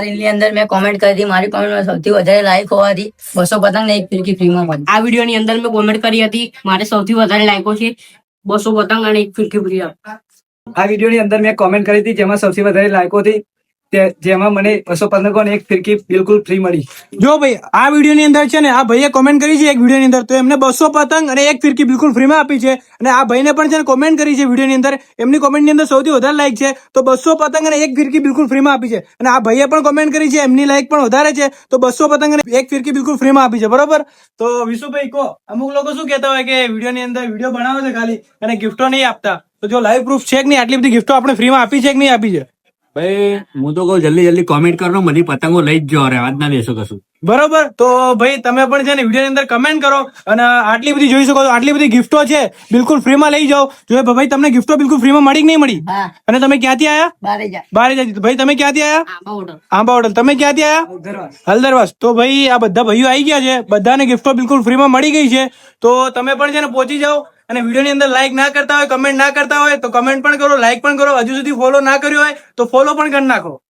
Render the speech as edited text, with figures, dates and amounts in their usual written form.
ની અંદર મેં કોમેન્ટ કરી હતી, મારી કોમેન્ટમાં સૌથી વધારે લાઈક હોવાથી 200 પતંગ ને એક ફિરકી ફ્રીમાં મળી. આ વિડીયો ની અંદર મેં કોમેન્ટ કરી હતી, મારે સૌથી વધારે લાઈકો છે 200 પતંગ અને એક ફિરકી ફ્રી. આ વિડીયો ની અંદર મેં કોમેન્ટ કરી હતી જેમાં સૌથી વધારે લાઈકો હતી, જેમાં મને 200 પતંગો અને એક ફિરકી બિલકુલ ફ્રી મળી. જો ભાઈ આ વિડીયો ની અંદર છે ને આ ભાઈએ કોમેન્ટ કરી છે એક વિડીયો ની અંદર, તો એમને 200 પતંગ અને એક ફિરકી બિલકુલ ફ્રીમાં આપી છે. અને આ ભાઈને પણ છે ને કોમેન્ટ કરી છે વિડીયો ની અંદર, એમની કોમેન્ટ ની અંદર સૌથી વધારે લાઈક છે તો 200 પતંગ અને એક ફિરકી બિલકુલ ફ્રીમાં આપી છે. અને આ ભાઈએ પણ કોમેન્ટ કરી છે, એમની લાઈક પણ વધારે છે તો 200 પતંગ અને એક ફિરકી બિલકુલ ફ્રીમાં આપી છે. બરોબર, તો વિશુભાઈ કહો, અમુક લોકો શું કહેતા હોય કે વિડીયો ની અંદર વિડીયો બનાવે છે ખાલી અને ગિફ્ટો નહીં આપતા, તો જો લાઈવ પ્રૂફ છે કે નહીં આટલી બધી ગિફ્ટો આપણે ફ્રીમાં આપી છે કે નહીં આપી છે? ભાઈ હું તો કહું જલ્દી કોમેન્ટ કરો, બધી પતંગો લઈ જ જાઓ, રહેવા જ ના દેશો કશું. બરોબર, તો ભાઈ તમે પણ છે ને વિડીયો ની અંદર કમેન્ટ કરો અને આટલી બધી જોઈ શકો છો, આટલી બધી ગિફ્ટો છે બિલકુલ ફ્રીમાં લઈ જાઓ. જો ભાઈ તમને ગિફ્ટો બિલકુલ ફ્રીમાં મળી કે નહીં મળી? હા, અને તમે ક્યાંથી આયા? બારે જા. બારે જતી. ભાઈ તમે ક્યાંથી આયા? આંબા હોટલ. આંબા હોટલ. તમે ક્યાંથી આયા? હલદરવાસ. તો ભાઈ આ બધા ભાઈઓ આવી ગયા છે, બધાને ગિફ્ટો બિલકુલ ફ્રીમાં મળી ગઈ છે. તો તમે પણ છે ને પહોંચી જાઓ અને વિડીયો ની અંદર લાઈક ના કરતા હોય, કમેન્ટ ના કરતા હોય તો કમેન્ટ પણ કરો, લાઈક પણ કરો. હજુ સુધી ફોલો ના કર્યો હોય તો ફોલો પણ કરી નાખો.